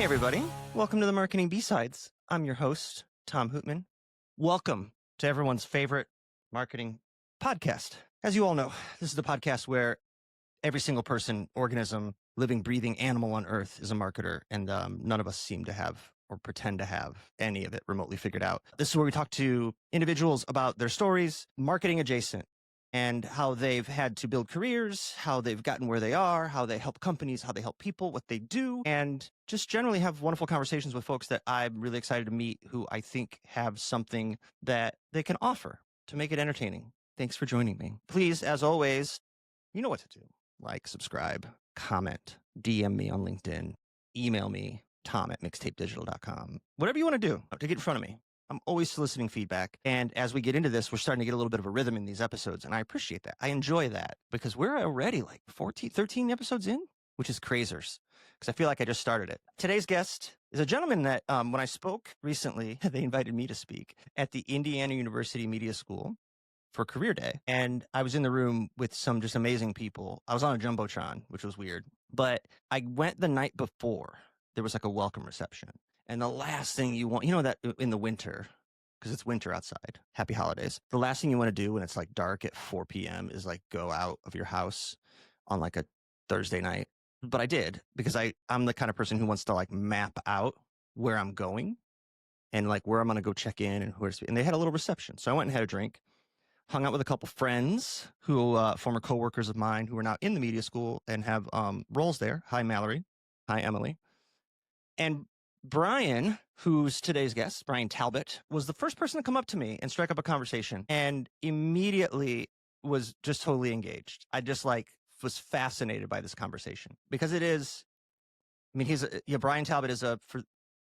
Hey, everybody. Welcome to the Marketing B-Sides. I'm your host, Tom Hootman. Welcome to everyone's favorite marketing podcast. As you all know, this is the podcast where every single person, organism, living, breathing animal on Earth is a marketer, and none of us seem to have or pretend to have any of it remotely figured out. This is where we talk to individuals about their stories, marketing adjacent, and how they've had to build careers, how they've gotten where they are, how they help companies, how they help people, what they do, and just generally have wonderful conversations with folks that I'm really excited to meet who I think have something that they can offer to make it entertaining. Thanks for joining me. Please, as always, you know what to do. Like, subscribe, comment, DM me on LinkedIn, email me, tom@mixtapedigital.com. Whatever you want to do to get in front of me. I'm always soliciting feedback. And as we get into this, we're starting to get a little bit of a rhythm in these episodes. And I appreciate that. I enjoy that because we're already like 13 episodes in, which is crazers because I feel like I just started it. Today's guest is a gentleman that when I spoke recently, they invited me to speak at the Indiana University Media School for Career Day. And I was in the room with some just amazing people. I was on a Jumbotron, which was weird. But I went the night before. There was like a welcome reception. And the last thing you want, you know, that in the winter, because it's winter outside, happy holidays. The last thing you want to do when it's like dark at 4 p.m. is like go out of your house on like a Thursday night. But I did because I'm the kind of person who wants to like map out where I'm going and like where I'm going to go check in and and they had a little reception. So I went and had a drink, hung out with a couple friends who, former coworkers of mine who are now in the media school and have roles there. Hi, Mallory. Hi, Emily. And Brian, who's today's guest, Brian Talbot, was the first person to come up to me and strike up a conversation and immediately was just totally engaged. I just like was fascinated by this conversation because it is, I mean, Brian Talbot is for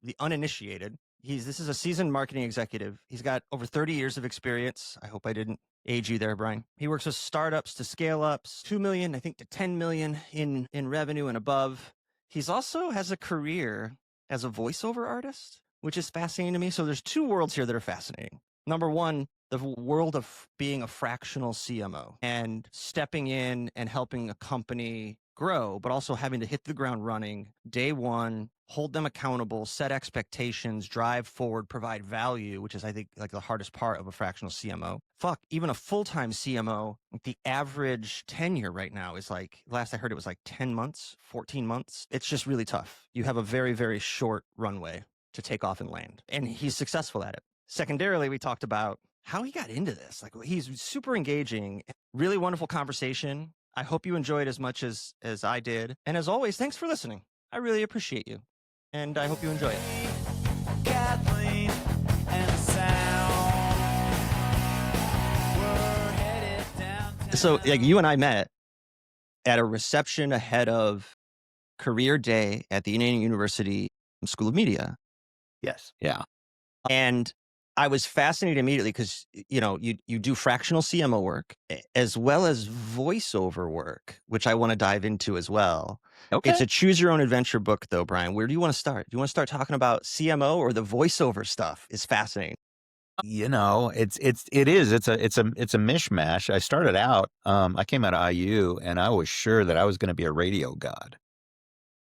the uninitiated. This is a seasoned marketing executive. He's got over 30 years of experience. I hope I didn't age you there, Brian. He works with startups to scale ups, 2 million, I think to 10 million in revenue and above. He's also has a career as a voiceover artist, which is fascinating to me. So there's two worlds here that are fascinating. Number one, the world of being a fractional CMO and stepping in and helping a company grow, but also having to hit the ground running day one, hold them accountable, set expectations, drive forward, provide value, which is, I think, like the hardest part of a fractional CMO. Fuck, even a full-time CMO, the average tenure right now is like, last I heard it was like 10 months, 14 months. It's just really tough. You have a very, very short runway to take off and land. And he's successful at it. Secondarily, we talked about how he got into this. Like, he's super engaging, really wonderful conversation. I hope you enjoyed as much as I did. And as always, thanks for listening. I really appreciate you. And I hope you enjoy it. Kathleen and sound. So like you and I met at a reception ahead of Career Day at the Indiana University School of Media. Yes. Yeah. And I was fascinated immediately because, you know, you do fractional CMO work as well as voiceover work, which I want to dive into as well. Okay. It's a choose your own adventure book though, Brian. Where do you want to start? Do you want to start talking about CMO or the voiceover stuff? Is fascinating. You know, it's a mishmash. I started out, I came out of IU and I was sure that I was going to be a radio god.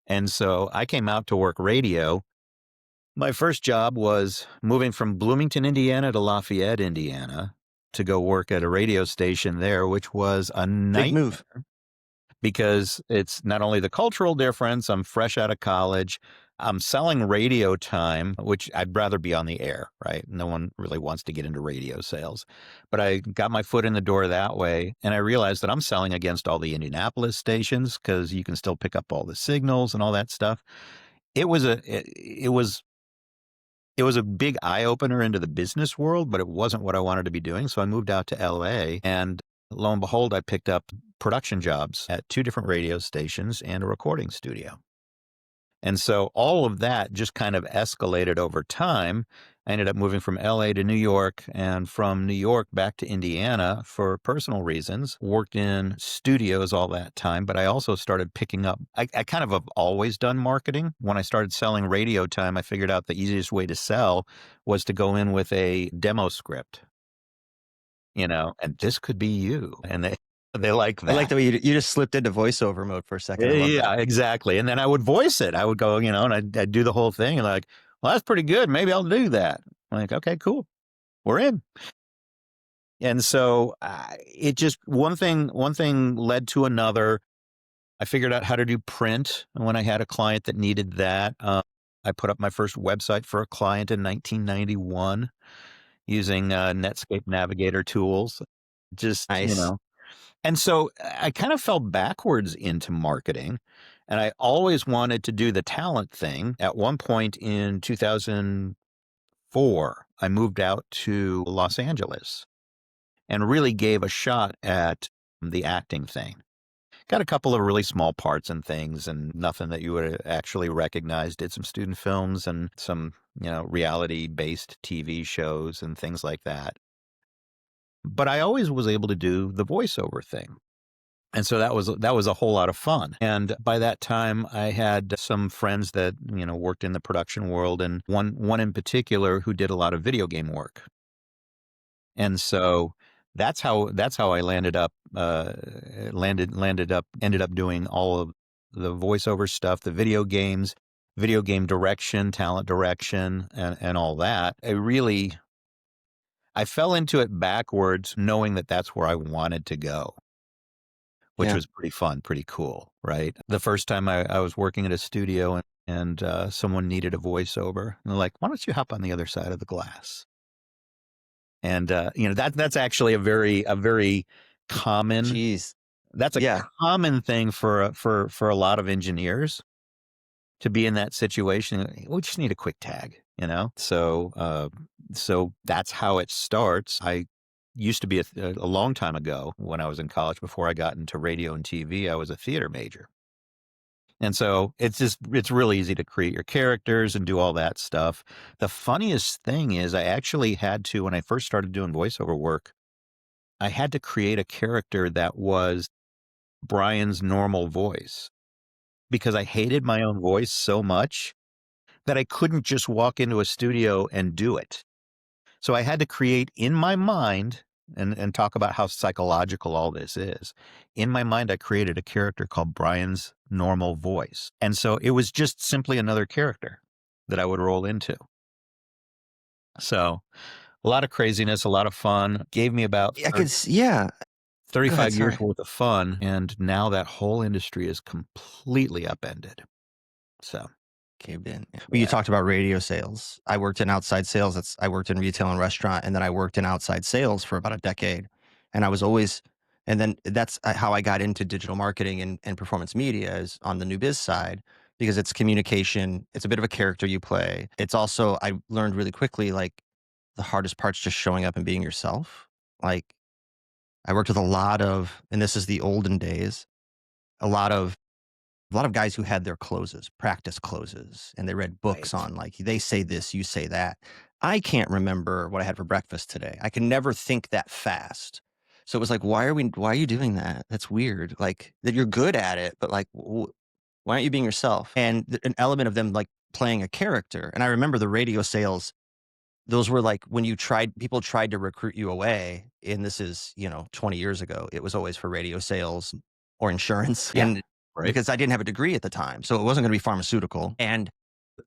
And so I came out to work radio. My first job was moving from Bloomington, Indiana to Lafayette, Indiana to go work at a radio station there, which was a nightmare. Big move. Because it's not only the cultural difference, I'm fresh out of college, I'm selling radio time, which I'd rather be on the air, right? No one really wants to get into radio sales. But I got my foot in the door that way, and I realized that I'm selling against all the Indianapolis stations because you can still pick up all the signals and all that stuff. It was a big eye-opener into the business world, but it wasn't what I wanted to be doing. So I moved out to LA, and lo and behold, I picked up production jobs at 2 different radio stations and a recording studio. And so all of that just kind of escalated over time. I ended up moving from LA to New York and from New York back to Indiana for personal reasons. Worked in studios all that time, but I also started picking up, I kind of have always done marketing. When I started selling radio time, I figured out the easiest way to sell was to go in with a demo script, you know, and this could be you. And They like I like that. the way you just slipped into voiceover mode for a second. I love that. Yeah, exactly. And then I would voice it. I would go, and I'd do the whole thing and like, well, that's pretty good. Maybe I'll do that. I'm like, okay, cool. We're in. And so it just one thing led to another. I figured out how to do print when I had a client that needed that. I put up my first website for a client in 1991 using Netscape Navigator tools. Just, Nice. And so I kind of fell backwards into marketing, and I always wanted to do the talent thing. At one point in 2004, I moved out to Los Angeles and really gave a shot at the acting thing. Got a couple of really small parts and things and nothing that you would actually recognize. Did some student films and some, reality-based TV shows and things like that. But I always was able to do the voiceover thing. And so that was a whole lot of fun. And by that time, I had some friends that worked in the production world, and one in particular who did a lot of video game work. And so that's how I ended up doing all of the voiceover stuff, the video games, video game direction, talent direction, and all that. I fell into it backwards, knowing that that's where I wanted to go, which Yeah. was pretty fun, pretty cool, right? The first time I was working at a studio and someone needed a voiceover, and they're like, "Why don't you hop on the other side of the glass?" And that's actually a very common Jeez. that's a Yeah. common thing for a lot of engineers to be in that situation. We just need a quick tag. So that's how it starts. I used to be a long time ago when I was in college, before I got into radio and TV, I was a theater major. And so it's really easy to create your characters and do all that stuff. The funniest thing is I actually had to, when I first started doing voiceover work, I had to create a character that was Brian's normal voice, because I hated my own voice so much that I couldn't just walk into a studio and do it. So I had to create in my mind, and talk about how psychological all this is. In my mind, I created a character called Brian's normal voice. And so it was just simply another character that I would roll into. So a lot of craziness, a lot of fun. Gave me about Yeah. Go ahead. 35 years Sorry. worth of fun. And now that whole industry is completely upended. So, Caved in. Yeah. Well, you yeah. talked about radio sales. I worked in outside sales. I worked in retail and restaurant, and then I worked in outside sales for about a decade. And I was always, and then that's how I got into digital marketing and performance media, is on the new biz side, because it's communication. It's a bit of a character you play. It's also, I learned really quickly, like, the hardest part's just showing up and being yourself. Like, I worked with a lot of, and this is the olden days, a lot of guys who had their closes, practice closes, and they read books Right. on, like, they say this, you say that. I can't remember what I had for breakfast today. I can never think that fast. So it was like, why are you doing that? That's weird. Like, that you're good at it, but like, why aren't you being yourself? And an element of them like playing a character. And I remember the radio sales, those were like when people tried to recruit you away. And this is, 20 years ago. It was always for radio sales or insurance. Yeah. And Right. because I didn't have a degree at the time, so it wasn't going to be pharmaceutical. And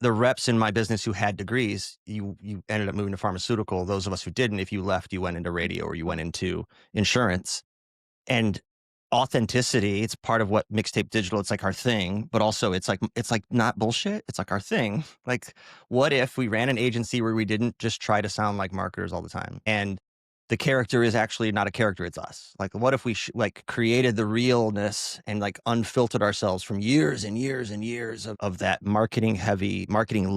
the reps in my business who had degrees, you ended up moving to pharmaceutical. Those of us who didn't, if you left, you went into radio or you went into insurance. And authenticity, it's part of what mixtape digital, it's like our thing, but also it's like not bullshit. It's like our thing. Like, what if we ran an agency where we didn't just try to sound like marketers all the time? And the character is actually not a character, it's us. Like, what if we like created the realness and like unfiltered ourselves from years and years and years of that marketing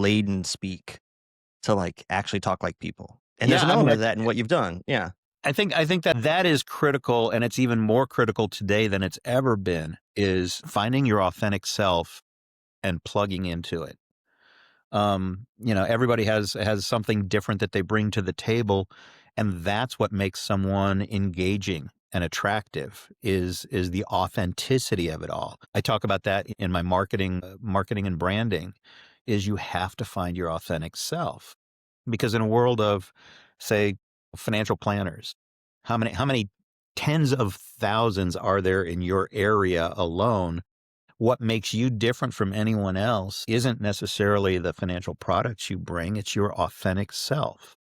laden speak to like actually talk like people. And there's Yeah. an I mean, element of that in what you've done. Yeah. I think that is critical, and it's even more critical today than it's ever been, is finding your authentic self and plugging into it. Everybody has something different that they bring to the table, and that's what makes someone engaging and attractive, is the authenticity of it all. I talk about that in my marketing and branding, is you have to find your authentic self. Because in a world of, say, financial planners, how many tens of thousands are there in your area alone. What makes you different from anyone else isn't necessarily the financial products you bring, it's your authentic self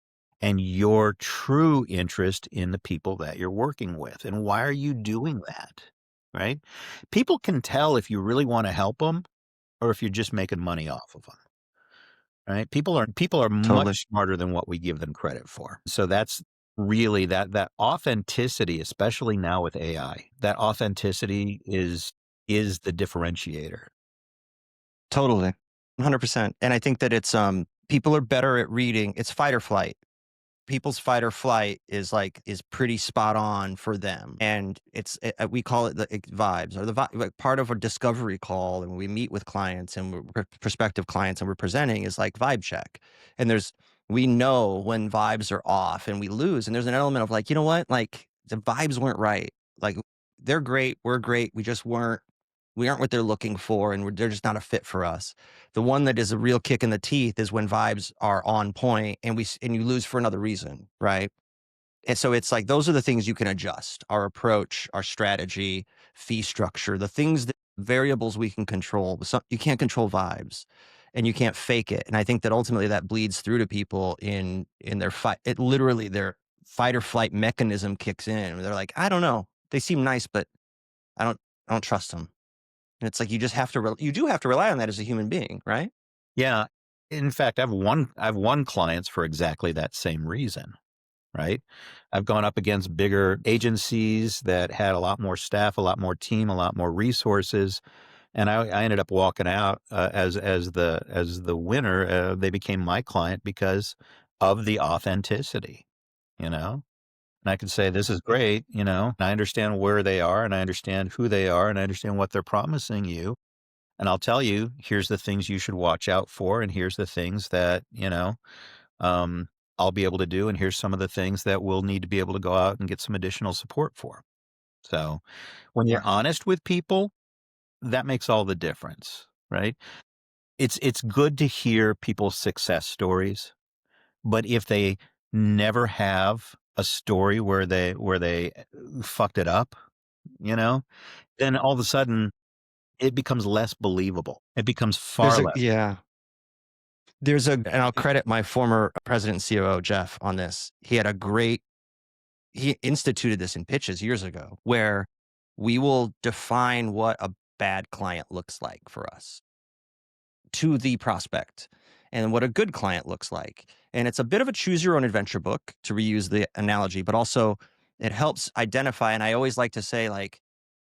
and your true interest in the people that you're working with. And why are you doing that? Right? People can tell if you really want to help them or if you're just making money off of them. Right? People are Totally. much smarter than what we give them credit for. So that's really that authenticity, especially now with AI. That authenticity is the differentiator. Totally. 100%. And I think that it's people are better at reading. It's fight or flight. People's fight or flight is pretty spot on for them, and we call it the vibes, or like part of a discovery call, and when we meet with clients and prospective clients and we're presenting is like vibe check. And we know when vibes are off and we lose, and there's an element of like, you know what, like the vibes weren't right, like they're great, we're great, we aren't what they're looking for, and they're just not a fit for us. The one that is a real kick in the teeth is when vibes are on point and you lose for another reason, right? And so it's like those are the things you can adjust: our approach, our strategy, fee structure, the things that variables we can control. But you can't control vibes, and you can't fake it. And I think that ultimately that bleeds through to people in their fight. It literally their fight or flight mechanism kicks in. They're like, I don't know, they seem nice, but I don't I don't trust them. And it's like you just have to you do have to rely on that as a human being, right? Yeah. In fact, I've won clients for exactly that same reason, right? I've gone up against bigger agencies that had a lot more staff, a lot more team, a lot more resources, and I ended up walking out as the winner. They became my client because of the authenticity, you know. And I can say, this is great, and I understand where they are, and I understand who they are, and I understand what they're promising you. And I'll tell you, here's the things you should watch out for, and here's the things that, um, I'll be able to do, and here's some of the things that we'll need to be able to go out and get some additional support for. So when you're honest with people, that makes all the difference, right? It's good to hear people's success stories, but if they never have a story where they fucked it up, you know, then all of a sudden it becomes less believable. It becomes There's far a less. yeah. And I'll credit my former president and COO, Jeff, on this. He instituted this in pitches years ago, where we will define what a bad client looks like for us to the prospect and what a good client looks like. And it's a bit of a choose your own adventure book, to reuse the analogy, but also it helps identify. And I always like to say, like,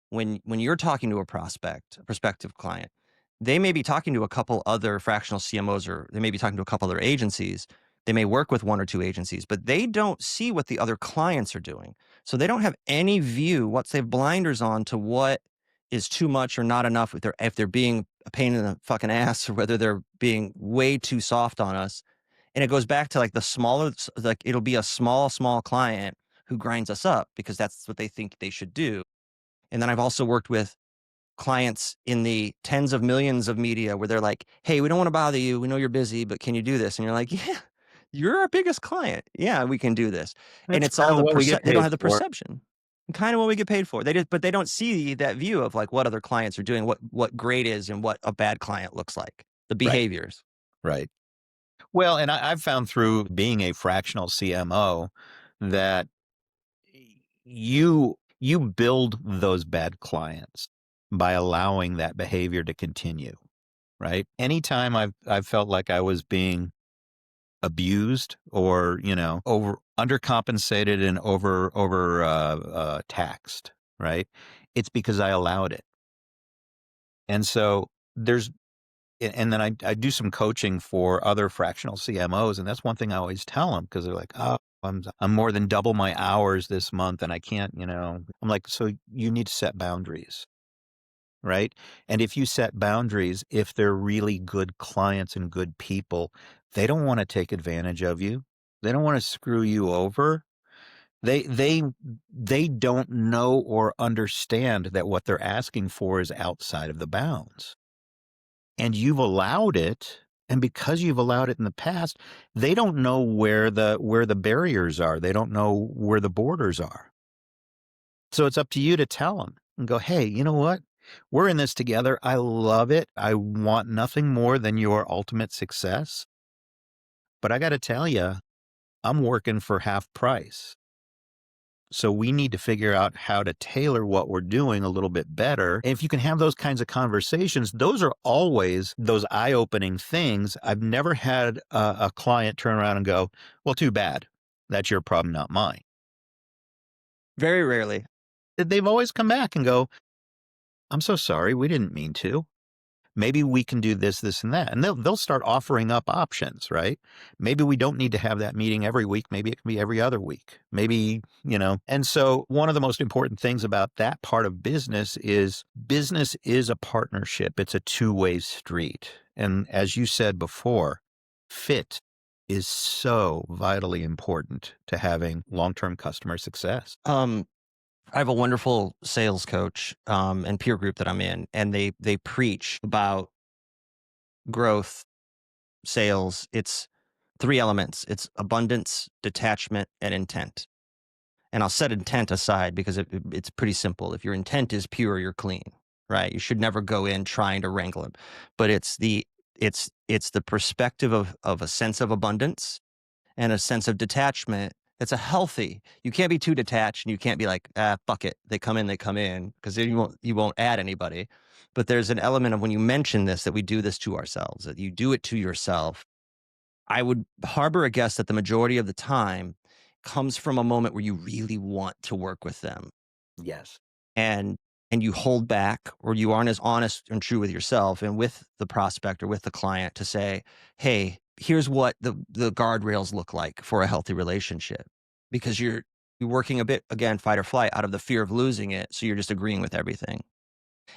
when you're talking to a prospective client, they may be talking to a couple other fractional CMOs, or they may be talking to a couple other agencies. They may work with one or two agencies, but they don't see what the other clients are doing. So they don't have any view, they have blinders on to what is too much or not enough, if they're being a pain in the fucking ass, or whether they're being way too soft on us. And it goes back to like the smaller, like it'll be a small client who grinds us up because that's what they think they should do. And then I've also worked with clients in the tens of millions of media where they're like, hey, we don't want to bother you. We know you're busy, but can you do this? And you're like, yeah, you're our biggest client. Yeah, we can do this. And That's it's kind all of what we get they don't paid have the for. perception. Kind of what we get paid for. But they don't see that view of like what other clients are doing, what great is and what a bad client looks like, the Right, behaviors. right. Well, and I've found through being a fractional CMO that you build those bad clients by allowing that behavior to continue, right? Anytime I've felt like I was being abused or, over undercompensated and over taxed, right? It's because I allowed it. And so there's and then I do some coaching for other fractional CMOs, and that's one thing I always tell them because they're like, "Oh, I'm more than double my hours this month, and I can't." I'm like, "So you need to set boundaries, right? And if you set boundaries, if they're really good clients and good people, they don't want to take advantage of you. They don't want to screw you over. They don't know or understand that what they're asking for is outside of the bounds." And you've allowed it, and because you've allowed it in the past, they don't know where the barriers are. They don't know where the borders are. So it's up to you to tell them and go, hey, you know what? We're in this together. I love it. I want nothing more than your ultimate success. But I got to tell you, I'm working for half price. So we need to figure out how to tailor what we're doing a little bit better. And if you can have those kinds of conversations, those are always those eye-opening things. I've never had a client turn around and go, well, too bad. That's your problem, not mine. Very rarely. They've always come back and go, I'm so sorry. We didn't mean to. Maybe we can do this, this, and that. And they'll start offering up options, right? Maybe we don't need to have that meeting every week. Maybe it can be every other week. Maybe, And so one of the most important things about that part of business is a partnership. It's a two-way street. And as you said before, fit is so vitally important to having long-term customer success. I have a wonderful sales coach and peer group that I'm in, and they preach about growth, sales. It's 3 elements. It's abundance, detachment, and intent. And I'll set intent aside because it's pretty simple. If your intent is pure, you're clean, right? You should never go in trying to wrangle them. But it's the perspective of a sense of abundance and a sense of detachment. It's a healthy. You can't be too detached, and you can't be like, fuck it. They come in, because then you won't add anybody. But there's an element of when you mention this, that we do this to ourselves, that you do it to yourself. I would harbor a guess that the majority of the time comes from a moment where you really want to work with them. Yes. And you hold back, or you aren't as honest and true with yourself and with the prospect or with the client to say, hey, here's what the guardrails look like for a healthy relationship. Because you're working a bit, again, fight or flight, out of the fear of losing it. So you're just agreeing with everything.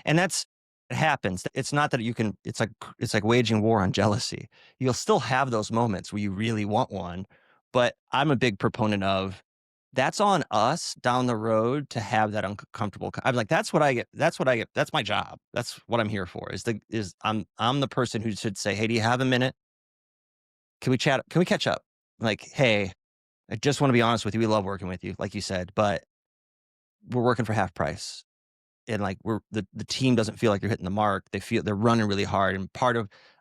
And it happens. It's not that it's like waging war on jealousy. You'll still have those moments where you really want one, but I'm a big proponent of, that's on us down the road to have that uncomfortable. I'm like, that's what I get. That's my job. That's what I'm here for, I'm the person who should say, hey, do you have a minute? Can we chat? Can we catch up? Like, hey, I just want to be honest with you. We love working with you, like you said, but we're working for half price. And like the team doesn't feel like you're hitting the mark. They feel they're running really hard. And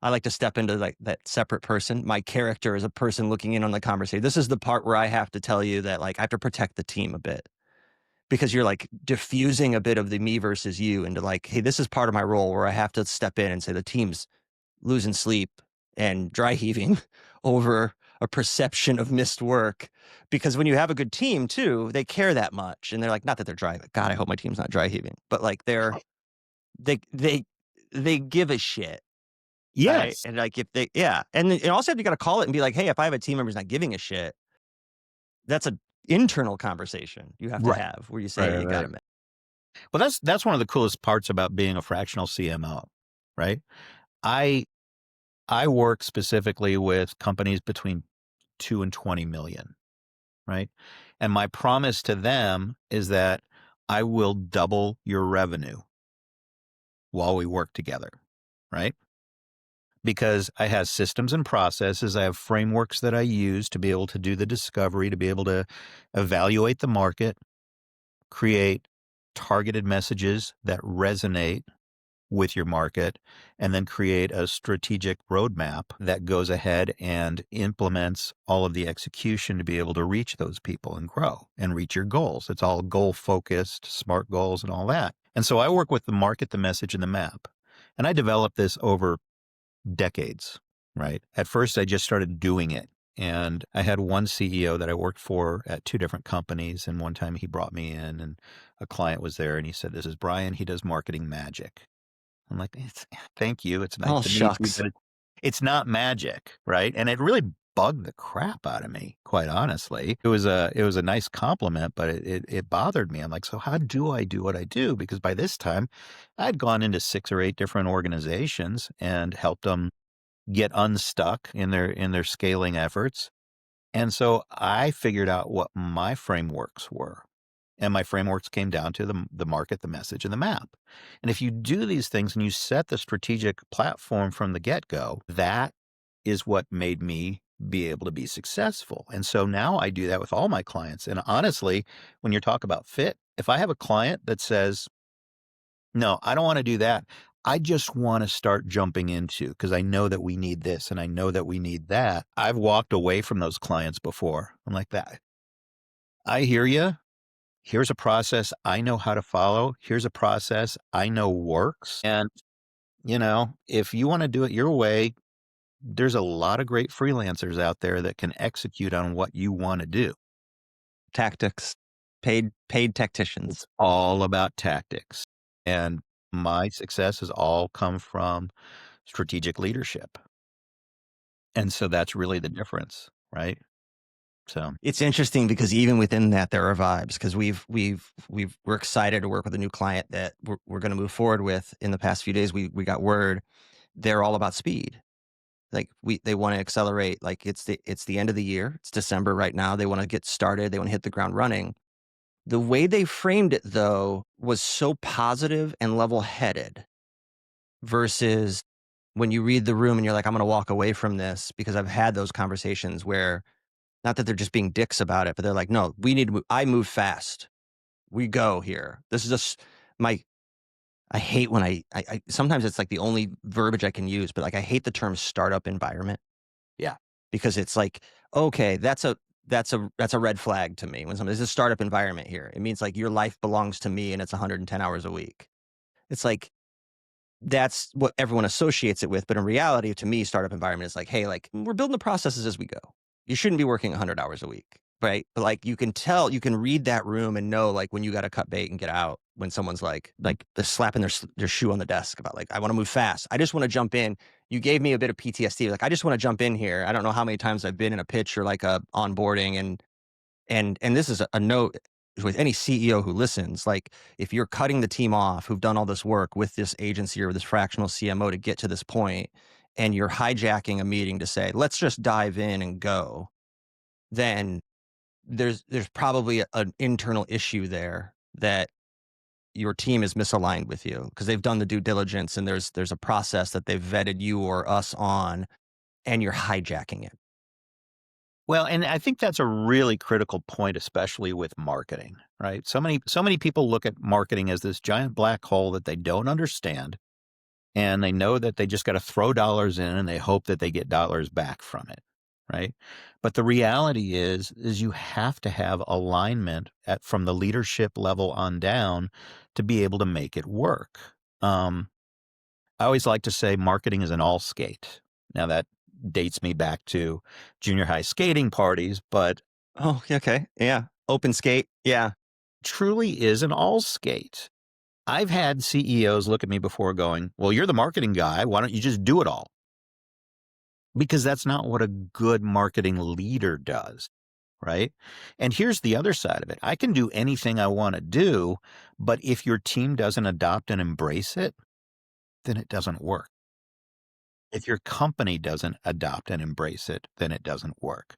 I like to step into like that separate person. My character is a person looking in on the conversation. This is the part where I have to tell you that like I have to protect the team a bit, because you're like diffusing a bit of the me versus you into like, hey, this is part of my role where I have to step in and say the team's losing sleep and dry heaving over a perception of missed work. Because when you have a good team too, they care that much, and they're like, not that they're dry, God, I hope my team's not dry heaving, but like they give a shit. Right? Yes. And like and also you got to call it and be like, hey, if I have a team member who's not giving a shit, that's an internal conversation you have to have where you say, hey, you got to. Well, that's one of the coolest parts about being a fractional CMO, right? I work specifically with companies between 2 and 20 million, right? And my promise to them is that I will double your revenue while we work together, right? Because I have systems and processes, I have frameworks that I use to be able to do the discovery, to be able to evaluate the market, create targeted messages that resonate with your market, and then create a strategic roadmap that goes ahead and implements all of the execution to be able to reach those people and grow and reach your goals. It's all goal focused, SMART goals and all that. And so I work with the market, the message, and the map. And I developed this over decades, right? At first, I just started doing it. And I had one CEO that I worked for at 2 different companies. And one time he brought me in and a client was there and he said, this is Brian. He does marketing magic. I'm like, thank you. It's nice to meet you, but it's not magic, right? And it really bugged the crap out of me, quite honestly. It was a nice compliment, but it bothered me. I'm like, so how do I do what I do? Because by this time, I'd gone into 6 or 8 different organizations and helped them get unstuck in their scaling efforts. And so I figured out what my frameworks were. And my frameworks came down to the market, the message, and the map. And if you do these things and you set the strategic platform from the get-go, that is what made me be able to be successful. And so now I do that with all my clients. And honestly, when you talk about fit, if I have a client that says, no, I don't want to do that. I just want to start jumping into because I know that we need this and I know that we need that. I've walked away from those clients before. I'm like that. I hear you. Here's a process I know how to follow. Here's a process I know works. And, if you want to do it your way, there's a lot of great freelancers out there that can execute on what you want to do. Tactics, paid tacticians. It's all about tactics. And my success has all come from strategic leadership. And so that's really the difference, right? So, It's interesting because even within that, there are vibes because we're excited to work with a new client that we're going to move forward with. In the past few days, we got word they're all about speed. Like they want to accelerate. Like it's the end of the year. It's December right now. They want to get started. They want to hit the ground running. The way they framed it, though, was so positive and level-headed versus when you read the room and you're like, I'm going to walk away from this because I've had those conversations where not that they're just being dicks about it, but they're like, no, we need to move. I move fast. We go here. This is just I hate when I sometimes it's like the only verbiage I can use, but like I hate the term startup environment. yeah. Because it's like, okay, that's a red flag to me when there's a startup environment here. It means like your life belongs to me and it's 110 hours a week. It's like that's what everyone associates it with, but in reality, to me, startup environment is like, hey, like we're building the processes as we go. You shouldn't be working 100 hours a week, right? But like you can read that room and know like when you got to cut bait and get out. When someone's like they're slapping their shoe on the desk about like I want to move fast. I just want to jump in. You gave me a bit of PTSD. Like I just want to jump in here. I don't know how many times I've been in a pitch or like a onboarding and this is a note with any CEO who listens, like if you're cutting the team off who've done all this work with this agency or this fractional CMO to get to this point, and you're hijacking a meeting to say, let's just dive in and go, then there's probably an internal issue there that your team is misaligned with you because they've done the due diligence and there's a process that they've vetted you or us on, and you're hijacking it. Well, and I think that's a really critical point, especially with marketing, right? So many people look at marketing as this giant black hole that they don't understand. And they know that they just got to throw dollars in and they hope that they get dollars back from it, right? But the reality is you have to have alignment from the leadership level on down to be able to make it work. I always like to say marketing is an all skate. Now that dates me back to junior high skating parties, but Oh, okay. Yeah. Open skate. Yeah. truly is an all skate. I've had CEOs look at me before going, well, you're the marketing guy. Why don't you just do it all? Because that's not what a good marketing leader does, right? And here's the other side of it. I can do anything I want to do, but if your team doesn't adopt and embrace it, then it doesn't work. If your company doesn't adopt and embrace it, then it doesn't work.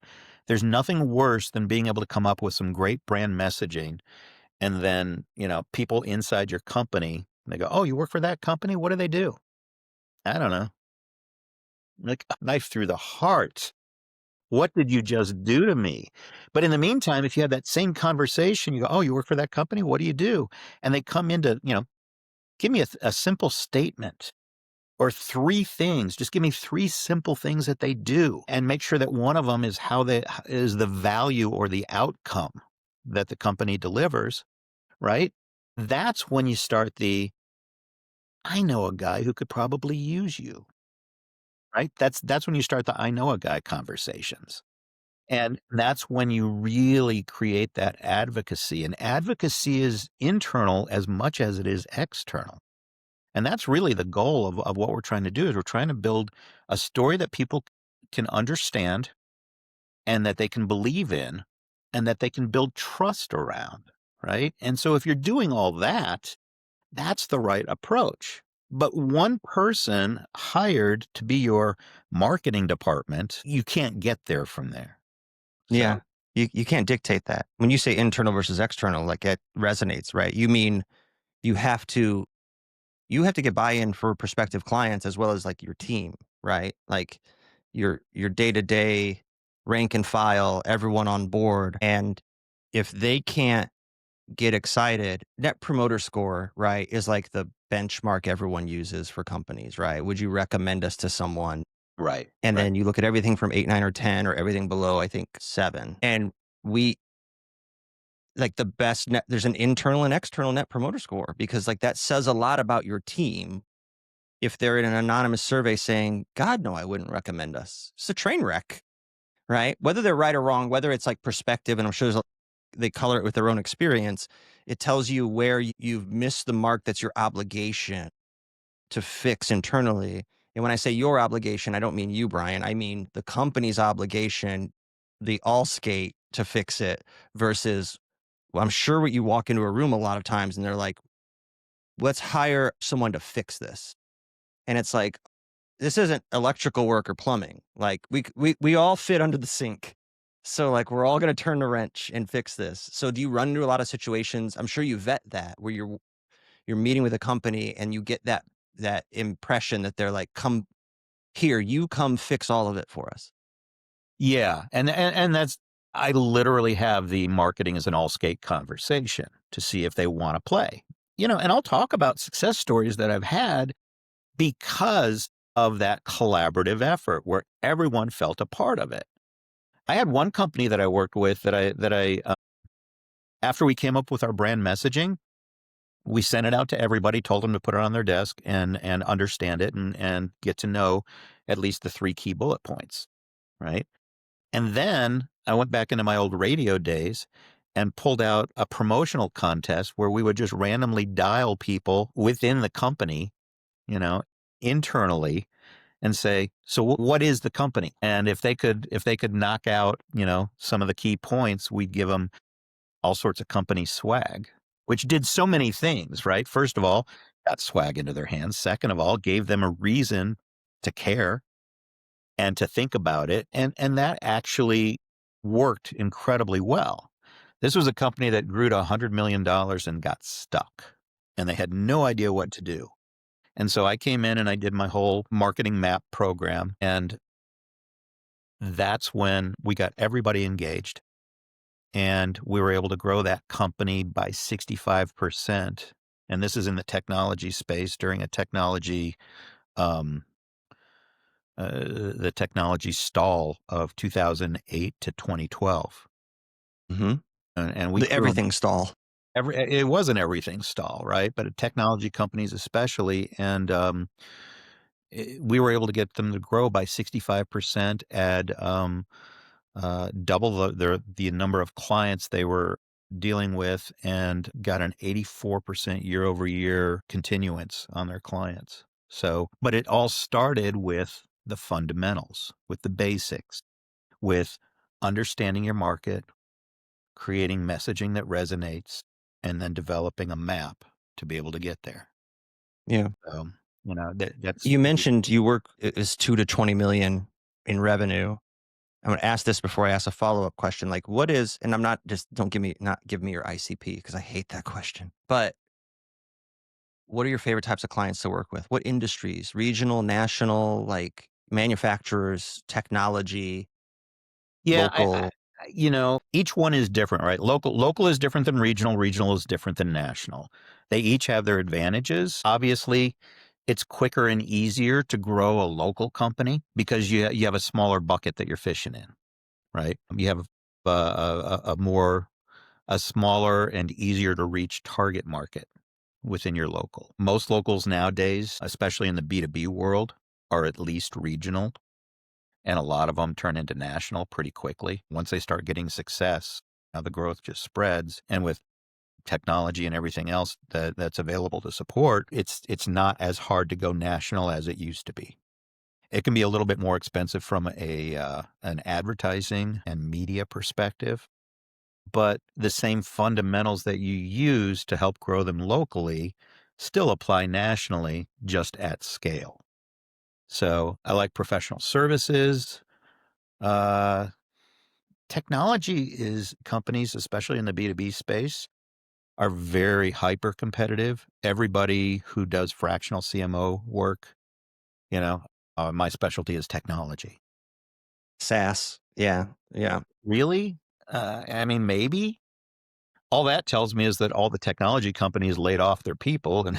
There's nothing worse than being able to come up with some great brand messaging and then, people inside your company, they go, oh, you work for that company? What do they do? I don't know. Like a knife through the heart. What did you just do to me? But in the meantime, if you have that same conversation, you go, oh, you work for that company? What do you do? And they come into, give me a simple statement or three things. Just give me three simple things that they do and make sure that one of them is is the value or the outcome that the company delivers, right? That's when you start I know a guy who could probably use you, right? That's when you start the I know a guy conversations. And that's when you really create that advocacy. And advocacy is internal as much as it is external. And that's really the goal of what we're trying to do is we're trying to build a story that people can understand and that they can believe in and that they can build trust around, right? And so if you're doing all that, that's the right approach. But one person hired to be your marketing department, you can't get there from there. So Yeah. You can't dictate that. When you say internal versus external, like it resonates, right? You mean you have to get buy-in for prospective clients as well as like your team, right? Like your day-to-day rank and file, everyone on board. And if they can't get excited, net promoter score, right, is like the benchmark everyone uses for companies, right? Would you recommend us to someone? Right. And Right. then you look at everything from 8, 9, or 10, or everything below, I think 7. And we like the best net, there's an internal and external net promoter score because like that says a lot about your team. If they're in an anonymous survey saying, God, no, I wouldn't recommend us. It's a train wreck, right? Whether they're right or wrong, whether it's like perspective, and I'm sure they color it with their own experience, it tells you where you've missed the mark. That's your obligation to fix internally. And when I say your obligation, I don't mean you, Brian. I mean the company's obligation, the all skate to fix it versus, well, I'm sure what you walk into a room a lot of times and they're like, let's hire someone to fix this. And it's like, this isn't electrical work or plumbing. Like we all fit under the sink. So like we're all going to turn the wrench and fix this. So do you run into a lot of situations? I'm sure you vet that where you're meeting with a company and you get that impression that they're like, come here, you come fix all of it for us. Yeah. And that's, I literally have the marketing as an all skate conversation to see if they want to play, and I'll talk about success stories that I've had because of that collaborative effort where everyone felt a part of it. I had one company that I worked with that I after we came up with our brand messaging, we sent it out to everybody, told them to put it on their desk and understand it and get to know at least the 3 key bullet points, right? And then I went back into my old radio days and pulled out a promotional contest where we would just randomly dial people within the company, you know, internally and say, so what is the company? And if they could knock out, some of the key points, we'd give them all sorts of company swag, which did so many things, right? First of all, got swag into their hands. Second of all, gave them a reason to care and to think about it. And that actually worked incredibly well. This was a company that grew to $100 million and got stuck, and they had no idea what to do. And so I came in and I did my whole marketing map program. And that's when we got everybody engaged. And we were able to grow that company by 65%. And this is in the technology space during a um, the technology stall of 2008 to 2012. Mm-hmm. And we The grew everything stall. it wasn't everything stall, right? But technology companies especially. And we were able to get them to grow by 65%, add double the number of clients they were dealing with, and got an 84% year over year continuance on their clients. So, but it all started with the fundamentals, with the basics, with understanding your market, creating messaging that resonates, and then developing a map to be able to get there. Yeah. So, that's You mentioned you work is 2 to 20 million in revenue. I'm going to ask this before I ask a follow-up question. Like what is, and I'm not just, don't not give me your ICP because I hate that question, but what are your favorite types of clients to work with? What industries, regional, national, like manufacturers, technology, yeah. local? Each one is different, right? Local is different than regional. Regional is different than national. They each have their advantages. Obviously, it's quicker and easier to grow a local company because you have a smaller bucket that you're fishing in, right? You have a smaller and easier to reach target market within your local. Most locals nowadays, especially in the B2B world, are at least regional, and a lot of them turn into national pretty quickly. Once they start getting success, now the growth just spreads. And with technology and everything else that's available to support, it's not as hard to go national as it used to be. It can be a little bit more expensive from an advertising and media perspective, but the same fundamentals that you use to help grow them locally still apply nationally, just at scale. So I like professional services. Uh, Technology is companies, especially in the B2B space, are very hyper competitive. Everybody who does fractional CMO work, my specialty is technology. SaaS. Yeah. Yeah. Really? I mean, maybe. All that tells me is that all the technology companies laid off their people and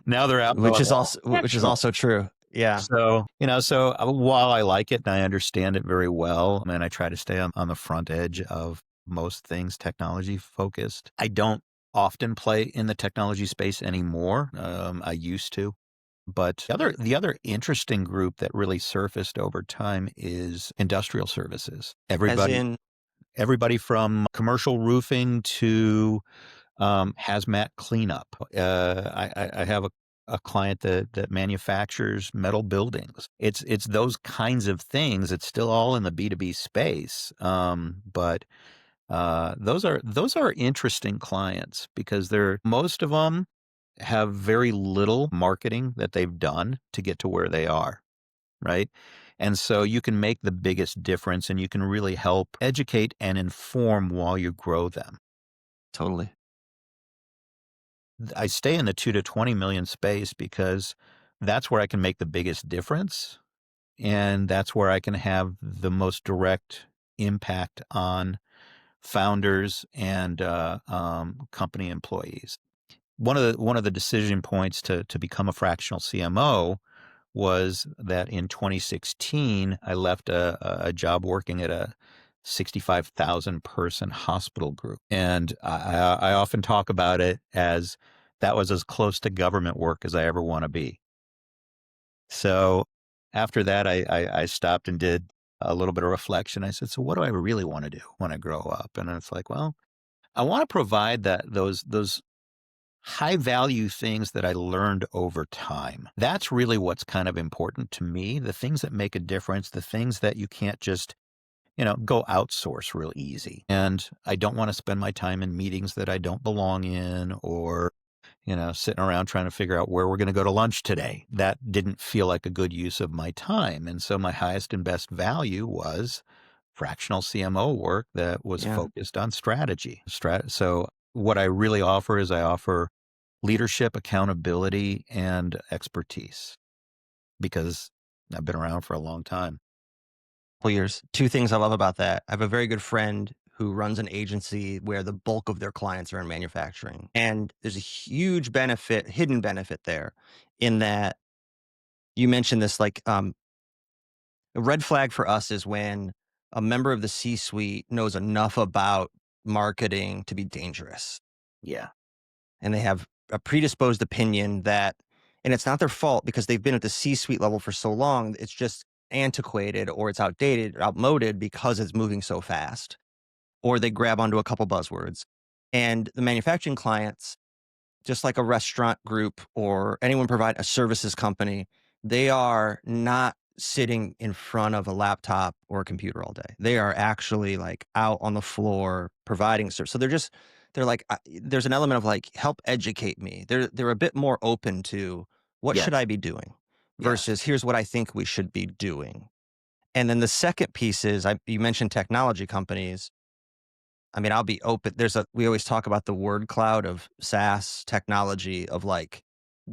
now they're out Which going, is well, fractional. also true. Yeah. So, while I like it and I understand it very well, and I try to stay on the front edge of most things technology focused, I don't often play in the technology space anymore. I used to. But the other interesting group that really surfaced over time is industrial services. As Everybody in, everybody from commercial roofing to hazmat cleanup. I have a client that manufactures metal buildings. It's those kinds of things. It's still all in the B2B space, but those are interesting clients because most of them have very little marketing that they've done to get to where they are, right? And so you can make the biggest difference and you can really help educate and inform while you grow them. totally. I stay in the 2 to 20 million space because that's where I can make the biggest difference and that's where I can have the most direct impact on founders and company employees. One of the decision points to become a fractional CMO was that in 2016 I left a job working at a 65,000 person hospital group, and I often talk about it as that was as close to government work as I ever want to be. So after that, I stopped and did a little bit of reflection. I said, so what do I really want to do when I grow up? And it's like, well, I want to provide those high value things that I learned over time. That's really what's kind of important to me. The things that make a difference, the things that you can't just, go outsource real easy. And I don't want to spend my time in meetings that I don't belong in or, sitting around trying to figure out where we're going to go to lunch today. That didn't feel like a good use of my time. And so my highest and best value was fractional CMO work that was Yeah. focused on strategy. So what I really offer is I offer leadership, accountability, and expertise because I've been around for a long time. Couple years. Two things I love about that. I have a very good friend who runs an agency where the bulk of their clients are in manufacturing. And there's a huge benefit, hidden benefit there in that you mentioned this like a red flag for us is when a member of the C-suite knows enough about marketing to be dangerous. Yeah. And they have a predisposed opinion that, and it's not their fault because they've been at the C-suite level for so long, it's just antiquated or it's outdated or outmoded because it's moving so fast. Or they grab onto a couple buzzwords. And the manufacturing clients, just like a restaurant group or anyone provide a services company, they are not sitting in front of a laptop or a computer all day. They are actually like out on the floor providing service. So they're like, there's an element of like, help educate me. They're a bit more open to what Yes. should I be doing Yes. versus here's what I think we should be doing. And then the second piece is you mentioned technology companies. I mean, I'll be open. We always talk about the word cloud of SaaS technology of like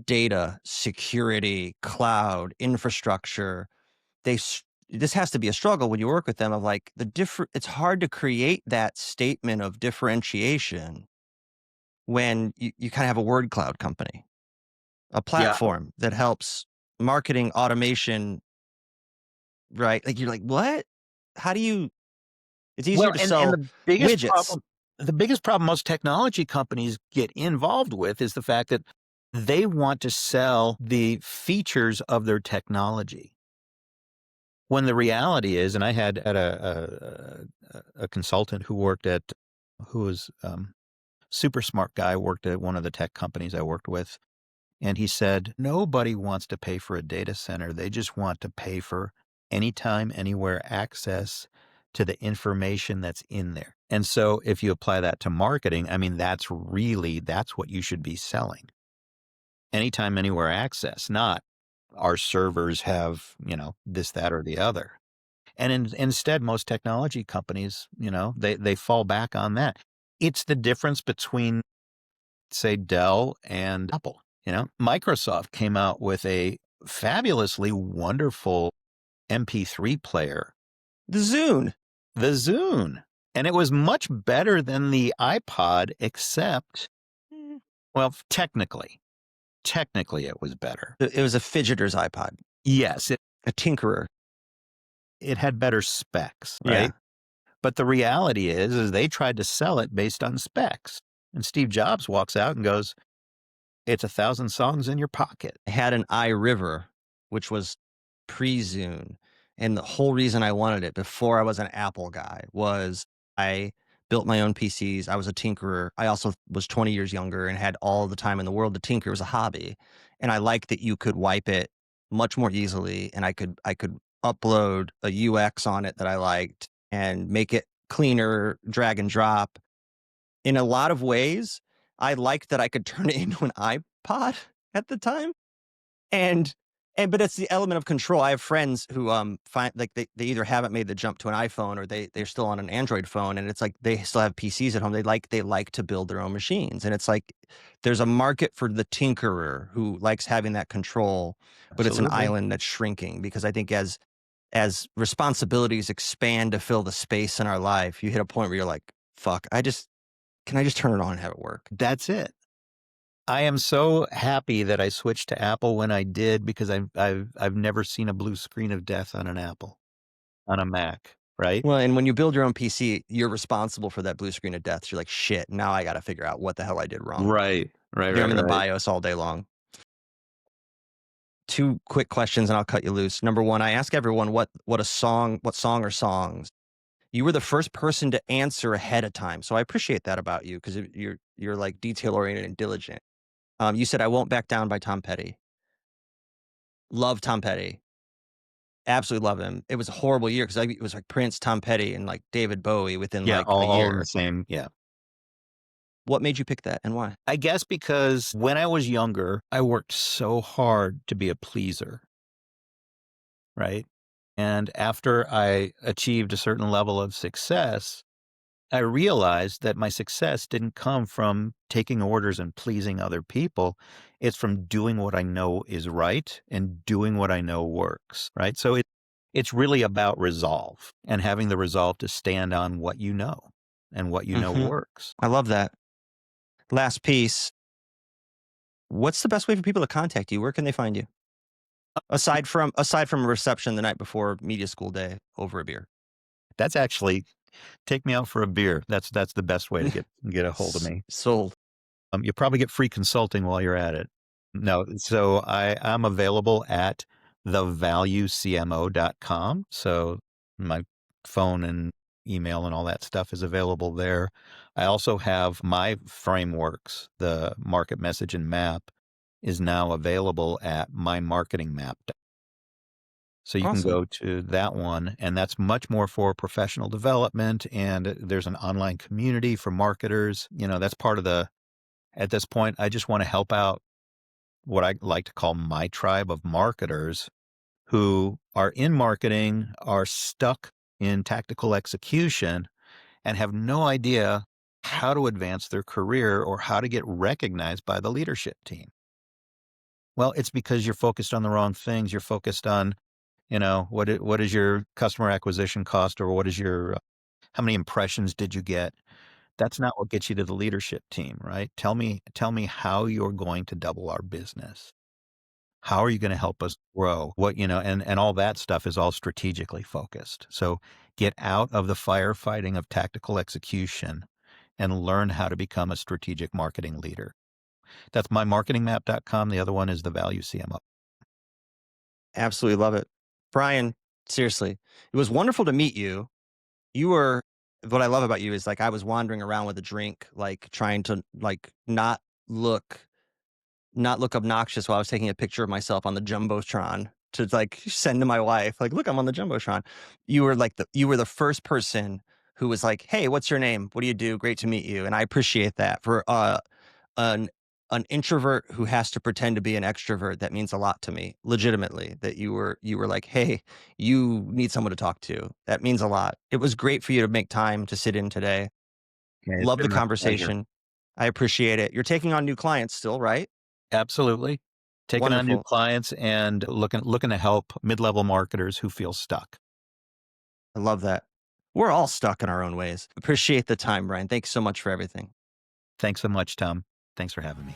data, security, cloud, infrastructure. This has to be a struggle when you work with them of like it's hard to create that statement of differentiation when you kind of have a word cloud company, a Yeah. platform that helps marketing automation, right? Like you're like, what? How do you, it's easier Well, to and sell widgets. the biggest problem most technology companies get involved with is the fact that they want to sell the features of their technology. When the reality is, and I had at a consultant who was super smart guy, worked at one of the tech companies I worked with. And he said, nobody wants to pay for a data center. They just want to pay for anytime, anywhere access to the information that's in there. And so if you apply that to marketing, I mean, that's what you should be selling. Anytime, anywhere access, not our servers have, this, that, or the other. And instead, most technology companies, they fall back on that. It's the difference between, say, Dell and Apple. Microsoft came out with a fabulously wonderful MP3 player. The Zune. The Zune. And it was much better than the iPod, except, well, technically it was better. It was a fidgeter's iPod, Yes, a tinkerer. it had better specs, Yeah. right? But the reality is they tried to sell it based on specs. And Steve Jobs walks out and goes, it's 1,000 songs in your pocket. I had an iRiver, which was pre-Zune. And the whole reason I wanted it before I was an Apple guy was I built my own PCs. I was a tinkerer. I also was 20 years younger and had all the time in the world to tinker. It was a hobby. And I liked that you could wipe it much more easily. And I could upload a UX on it that I liked and make it cleaner, drag and drop. In a lot of ways, I liked that I could turn it into an iPod at the time. And but it's the element of control. I have friends who find like they either haven't made the jump to an iPhone or they're still on an Android phone, and it's like they still have PCs at home. They like to build their own machines. And it's like there's a market for the tinkerer who likes having that control, but it's an Absolutely. island that's shrinking because I think as responsibilities expand to fill the space in our life, you hit a point where you're like, fuck, can I just turn it on and have it work? That's it. I am so happy that I switched to Apple when I did, because I've never seen a blue screen of death on an Apple, on a Mac, right? Well, and when you build your own PC, you're responsible for that blue screen of death. So you're like, shit, now I got to figure out what the hell I did wrong. Right, right, I'm right, in the right. BIOS all day long. 2 quick questions and I'll cut you loose. Number 1, I ask everyone what song or songs. You were the first person to answer ahead of time. So I appreciate that about you because you're like detail oriented and diligent. You said I Won't Back Down by Tom Petty. Love Tom Petty. Absolutely love him. It was a horrible year because it was like Prince, Tom Petty, and like David Bowie within Yeah, like a all in the year. same, yeah. What made you pick that and why? I guess because when I was younger, I worked so hard to be a pleaser, right? And after I achieved a certain level of success, I realized that my success didn't come from taking orders and pleasing other people. It's from doing what I know is right and doing what I know works, right? So it's really about resolve and having the resolve to stand on what you know and what you know works. I love that. Last piece. What's the best way for people to contact you? Where can they find you? Aside from a reception the night before media school day over a beer. That's actually, take me out for a beer. That's the best way to get a hold of me. Sold. You'll probably get free consulting while you're at it. No, so I'm available at thevaluecmo.com. So my phone and email and all that stuff is available there. I also have my frameworks. The market message and map is now available at mymarketingmap. So you can Awesome. go to that one, and that's much more for professional development. And there's an online community for marketers. That's part of at this point, I just want to help out what I like to call my tribe of marketers who are in marketing, are stuck in tactical execution, and have no idea how to advance their career or how to get recognized by the leadership team. Well, it's because you're focused on the wrong things. You're focused on, what is your customer acquisition cost, or what is your, how many impressions did you get? That's not what gets you to the leadership team, right? Tell me how you're going to double our business. How are you going to help us grow? And all that stuff is all strategically focused. So get out of the firefighting of tactical execution and learn how to become a strategic marketing leader. That's mymarketingmap.com. The other one is the Value CMO. Absolutely love it. Brian, seriously, it was wonderful to meet you. What I love about you is like I was wandering around with a drink, like trying to like look not look obnoxious while I was taking a picture of myself on the Jumbotron to like send to my wife, like, look, I'm on the Jumbotron. You were the first person who was like, hey, what's your name? What do you do? Great to meet you. And I appreciate that for an an introvert who has to pretend to be an extrovert. That means a lot to me, legitimately, that you were like, hey, you need someone to talk to. That means a lot. It was great for you to make time to sit in today. Okay, it's Love the been my pleasure. conversation. I appreciate it. You're taking on new clients still, right? Absolutely. Taking on new Wonderful. clients and looking to help mid-level marketers who feel stuck. I love that. We're all stuck in our own ways. Appreciate the time, Brian. Thanks so much for everything. Thanks so much, Tom. Thanks for having me.